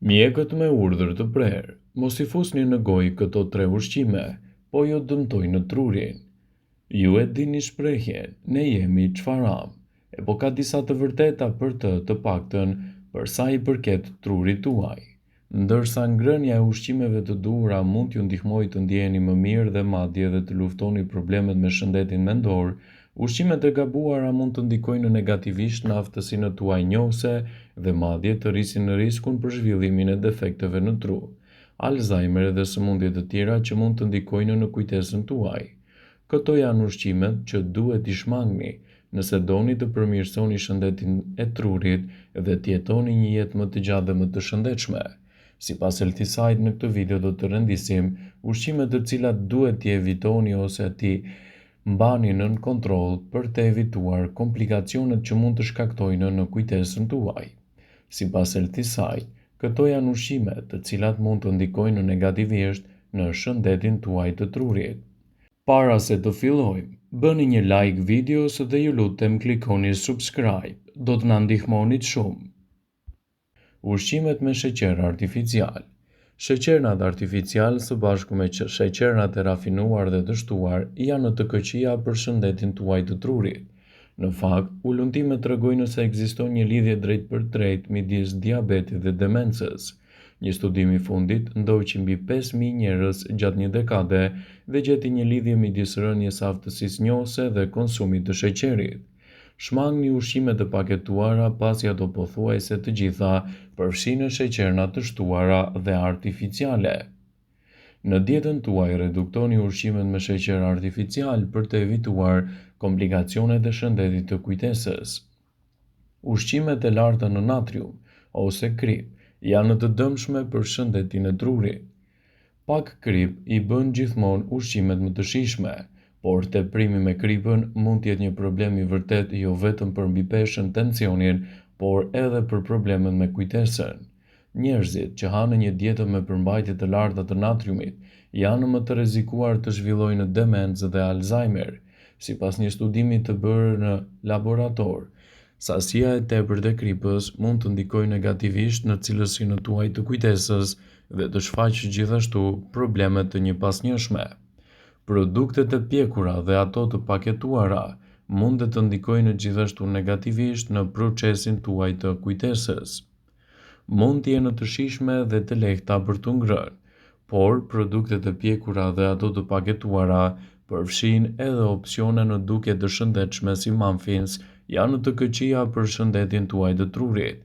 Mjekët me urdhër të prerë, mos i fusni në gojë këto 3 ushqime, po jo dëmtojnë trurin. Ju e dini shprehjen, ne jemi çfaram, po ka disa të vërteta për të paktën për sa i përket trurit tuaj. Ndërsa ngrënia e ushqimeve të duhura mund t'ju ndihmojë të ndjeheni më mirë dhe madje edhe të luftoni problemet me shëndetin mendor, ushqimet e gabuara mund të ndikojnë negativisht në aftësinë tuaj njohëse dhe madje të rrisin në riskun për zhvillimin e defekteve në tru, Alzheimer dhe sëmundje të tjera që mund të ndikojnë në kujtesën tuaj. Këto janë ushqimet që duhet i shmangni nëse doni të përmirësoni shëndetin e trurit dhe të jetoni një jetë më të gjatë dhe më të shëndetshme. Sipas Eltisajt, në këtë video do të rëndisim ushqimet të cilat duhet t'i evitoni ose t'i mbani nën kontroll për të evituar komplikacionet që mund të shkaktojnë në kujtesën tuaj. Sipas Eltisajt, këto janë ushqimet të cilat mund të ndikojnë negativisht në shëndetin tuaj të trurit. Para se të fillojmë, bëni një like videos dhe ju lutem klikoni subscribe, do të na ndihmonit shumë. Ushqimet me sheqer artificial. Sheqernat artificial së bashku me sheqernat e rafinuar dhe të shtuar janë të këqija për shëndetin tuaj të trurit. Në fakt, ullëtimet tregojnë se ekziston një lidhje drejt për drejt midis diabetit dhe demencës. Një studim i fundit ndoqi mbi 5.000 njerëz gjatë një dekade dhe gjeti një lidhje midis rënies së aftësisë njohëse dhe konsumit të sheqerit. Shmangni ushqimet të paketuara pasi ato pothuajse të gjitha përfshijnë sheqerna të shtuara dhe artificiale. Në dietën tuaj reduktoni ushqimet me sheqer artificial për të evituar komplikacionet e shëndetit të kujtesës. Ushqimet e larta në natrium ose krip janë të dëmshme për shëndetin e trurit. Pak krip i bën gjithmonë ushqimet më të shijshme, por teprimi me kripën mund të jetë një problem i vërtet jo vetëm për mbipeshën, tensionin, por edhe për problemet me kujtesën. Njerëzit që hanë një dietë me përmbajtje të larta të natriumit janë më të rrezikuar të zhvillojnë demencë dhe Alzheimer. Sipas një studimi të bërë në laborator, sasia e tepërt e kripës mund të ndikojë negativisht në cilësinë tuaj të kujtesës dhe të shfaqë gjithashtu probleme të njëpasnjëshme. Produktet e pjekura dhe ato të paketuara mund të ndikojnë gjithashtu negativisht në procesin tuaj të kujtesës. Mund të jenë të shijshme dhe të lehta për t'u ngrënë, por produktet e pjekura dhe ato të paketuara përfshijnë edhe opsione në dukje të shëndetshme si muffins, janë të këqija për shëndetin tuaj të trurit.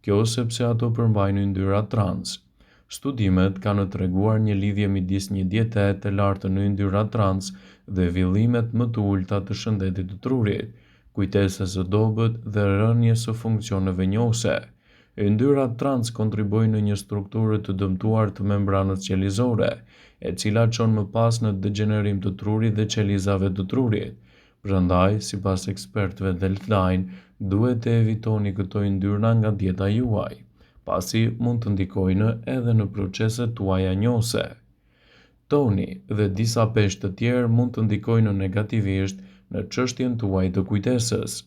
Kjo sepse ato përmbajnë yndyrra trans. Studimet kanë treguar një lidhje midis një diete të lartë në yndyrra trans dhe villimet më të ulta të shëndetit të trurit, kujtesës së dobët dhe rënies së funksioneve njohëse. Yndyrrat trans kontribojnë në një strukturë të dëmtuar të membranës qelizore, e cila çon më pas në degenerim të trurit dhe qelizave të trurit. Prandaj, sipas ekspertëve Deltline, duhet të evitoni këto yndyrna nga dieta juaj, pasi mund të ndikojnë edhe në proceset tuaja njohëse. Toni dhe disa peshë të tjerë mund të ndikojnë negativisht në çështjen tuaj të kujtesës.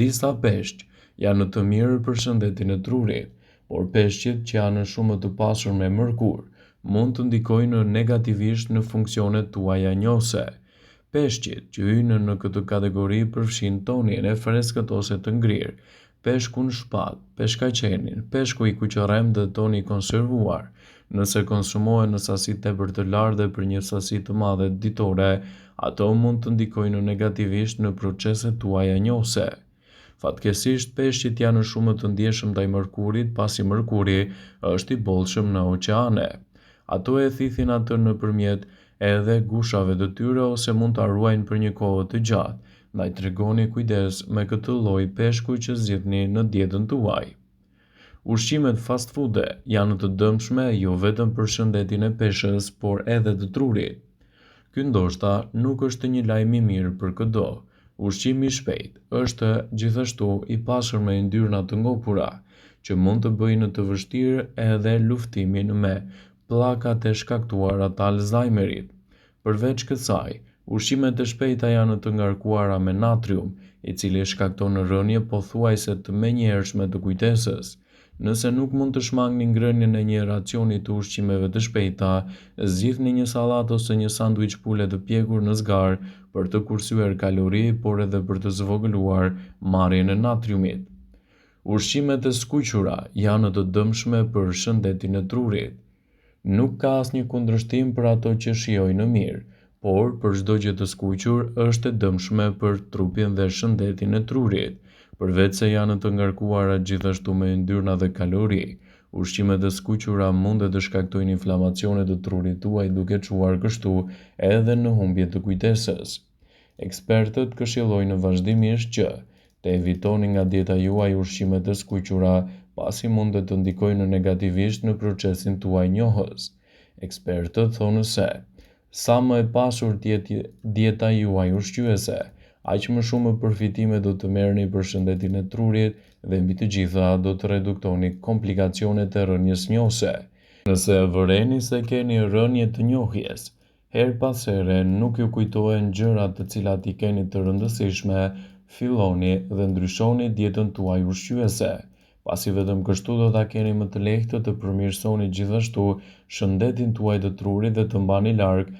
Disa peshq janë të mirë për shëndetin e trurit, por peshqit që janë shumë të pasur me mërkur mund të ndikojnë negativisht në funksionet tuaja njohëse. Peshqit që hyjnë në këtë kategori përfshijnë tonin e freskët ose të ngrirë, peshkun shpat, peshkaqenin, peshku i kuqërrem dhe toni i konservuar. Nëse konsumohen në sasi tepër të lartë dhe për një sasi të madhe ditore, ato mund të ndikojnë negativisht në proceset tuaja njohëse. Fatkeqësisht, peshqit janë shumë të ndjeshëm ndaj mërkurit, pasi mërkuri është i bollshëm në oqeane. Ato e thithin atë nëpërmjet edhe gushave të tyre ose mund ta ruajnë për një kohë të gjatë. Ndaj tregoni kujdes me këtë lloj peshku që zgjidhni në dietën tuaj. Ushqimet fast food janë të dëmshme jo vetëm për shëndetin e peshës, por edhe të trurit. Ky ndoshta nuk është një lajm i mirë për çdo. Ushqimi i shpejt është gjithashtu i pasur me yndyrna të ngopura, që mund të bëjnë të vështirë edhe luftimin me pllakat e shkaktuara të Alzheimerit. Përveç kësaj, ushqimet e shpejta janë të ngarkuara me natrium, i cili shkakton rënje pothuajse të menjëhershme të kujtesës. Nëse nuk mund të shmangni ngrënien e një racioni të ushqimeve të shpejta, zgjidhni një sallatë ose një sanduiç pule të pjekur në zgar për të kursyer kalori, por edhe për të zvogëluar marrjen e natriumit. Ushqimet e skuqura janë të dëmshme për shëndetin e trurit. Nuk ka asnjë kundërshtim për ato që shijojnë mirë, por për çdo gjë të skuqur është e dëmshme për trupin dhe shëndetin e trurit. Përveç se janë të ngarkuara gjithashtu me yndyrna dhe kalori, ushqimet e skuqura mund të shkaktojnë inflamacione të trurit tuaj duke çuar kështu edhe në humbje të kujtesës. Ekspertët këshillojnë vazhdimisht që të evitoni nga dieta juaj ushqimet e skuqura, pasi mund të ndikojnë negativisht në procesin tuaj njohës. Ekspertët thonë se sa më e pasur të jetë dieta juaj ushqyese, aq më shumë përfitime do të merrni për shëndetin e trurit dhe mbi të gjitha do të reduktoni komplikacionet e rënjes njohëse. Nëse vëreni se keni rënje të njohjes, her pas here nuk ju kujtohen gjërat të cilat i keni të rëndësishme, filloni dhe ndryshoni dietën tuaj ushqyese, pasi vetëm kështu do ta keni më të lehtë të përmirësoni gjithashtu shëndetin tuaj të trurit dhe të mbani larg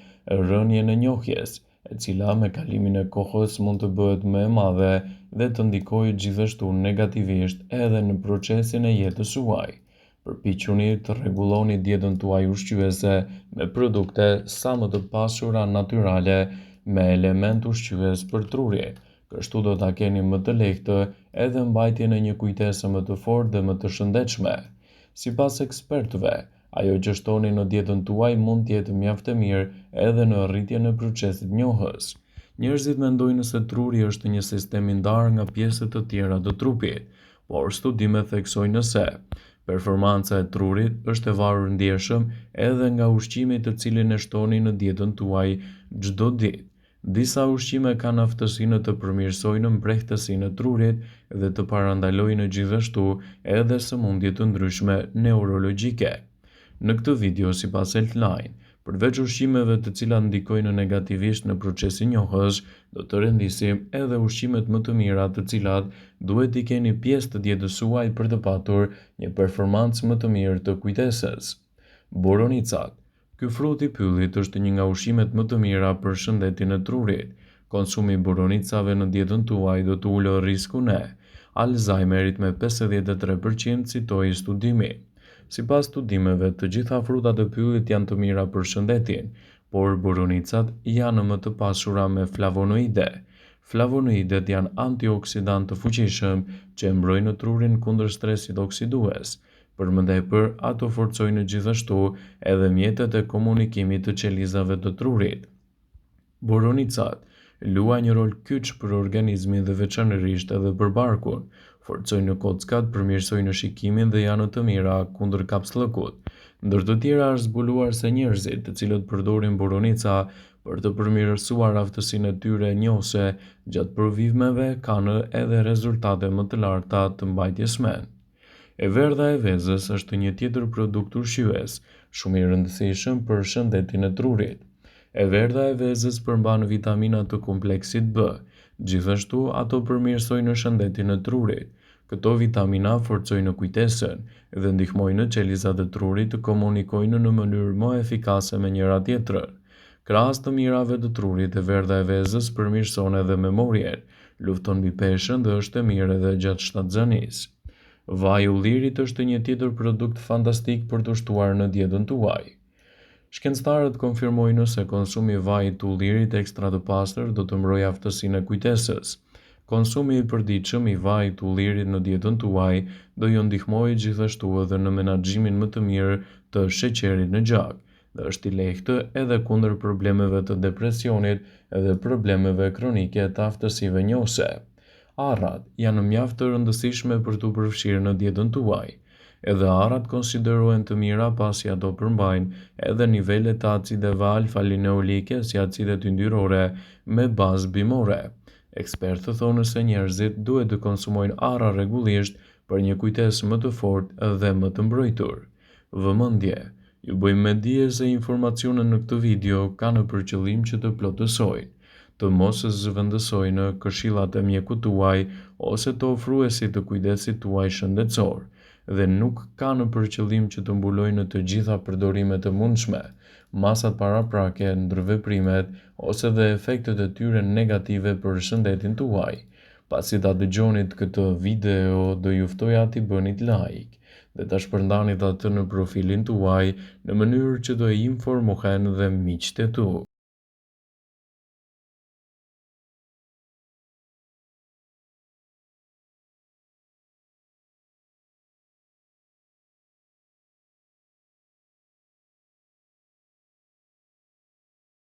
rënjen e njohjes, e cila me kalimin e kohës mund të bëhet më e madhe dhe të ndikojë gjithashtu negativisht edhe në procesin e jetës suaj. Përpiquni të rregulloni dietën tuaj ushqyese me produkte sa më të pasura natyrale me element ushqyes për trurin. Kështu do ta keni më të lehtë edhe mbajtjen e një kujtese më të fortë dhe më të shëndetshme. Sipas ekspertëve, ajo që shtoni në dietën tuaj mund të jetë mjaft e mirë edhe në rritjen e procesit njohës. Njerëzit mendojnë se truri është një sistem i ndarë nga pjesët të tjera të trupit, por studimet theksojnë se performanca e trurit është e varur ndjeshëm edhe nga ushqimi të cilin e shtoni në dietën tuaj çdo ditë. Disa ushqime kanë aftësinë të përmirësojnë mbrehtësinë e trurit dhe të parandalojnë gjithashtu edhe sëmundje të ndryshme neurologjike. Në këtë video, sipas Healthline, përveç ushqimeve të cilat ndikojnë negativisht në procesin njohës, do të rendisim edhe ushqimet më të mira të cilat duhet i keni pjesë të dietës suaj për të patur një performancë më të mirë të kujtesës. Boronicat. Ky frut i pyllit është një nga ushqimet më të mira për shëndetin e trurit. Konsumi i boronicave në dietën tuaj do të ulë riskun e Alzheimerit me 53%, citoi studimi. Sipas studimeve, të gjitha frutat e pyllit janë të mira për shëndetin, por boronicat janë më të pasura me flavonoide. Flavonoidet janë antioksidantë të fuqishëm që e mbrojnë trurin kundër stresit oksidues. Për më tepër, ato forcojnë gjithashtu edhe mjetet e komunikimit të qelizave të trurit. Boronicat luajnë një rol kyç për organizmin dhe veçanërisht edhe për barkun. Forcojnë kockat, përmirësojnë shikimin dhe janë të mira kundër kapsllëkut. Ndër të tjera është zbuluar se njerëzit të cilët përdorin boronica për të përmirësuar aftësinë e tyre njohëse gjatë përvimeve kanë edhe rezultate më të larta të mbajtjes mend. E verdha e vezës është një tjetër produkt ushqyes, shumë i rëndësishëm për shëndetin e trurit. E verdha e vezës përmban vitamina të kompleksit B, gjithashtu ato përmirësojnë shëndetin e trurit. Këto vitamina forcojnë kujtesën dhe ndihmojnë qelizat e trurit të komunikojnë në mënyrë më efikase me njëra tjetrën. Krahas të mirave të trurit, e verdha e vezës përmirëson edhe memorien, lufton mbi peshën dhe është e mirë edhe gjatë shtatzanisë. Vaj i ullirit është një tjetër produkt fantastik për të shtuar në dietën tuaj. Shkencëtarët konfirmojnë se konsumi i vajit të ullirit ekstra të pastër do të mbrojë aftësinë e kujtesës. Konsumi i përditshëm i vajit të ullirit në dietën tuaj do ju ndihmojë gjithashtu edhe në menaxhimin më të mirë të sheqerit në gjak dhe është i lehtë edhe kundër problemeve të depresionit dhe problemeve kronike të aftësive njohëse. Arrat janë mjaft të rëndësishme për t'u përfshirë në dietën tuaj. Edhe arrat konsiderohen të mira pasi ato përmbajnë edhe nivelet të acideve alfa-lineolike si acidet yndyrore me bazë bimore. Ekspertët thonë se njerëzit duhet të konsumojnë arra rregullisht për një kujtesë më të fortë dhe më të mbrojtur. Vëmendje. Ju bëjmë me dije se informacionet në këtë video kanë për qëllim që të plotësojnë, të mos zëvendësojnë këshillat e mjekut tuaj ose të ofruesit të kujdesit tuaj shëndetësor. dhe nuk ka në përqëllim që të mbulojë në të gjitha përdorimet e mundshme, masat paraprake, ndërveprimet ose dhe efektet e tyre negative për shëndetin tuaj. Pasi ta dëgjonit këtë video, do ju ftoja t'i bënit like dhe ta shpërndanit atë në profilin tuaj në mënyrë që të informohen dhe miqtë e tu.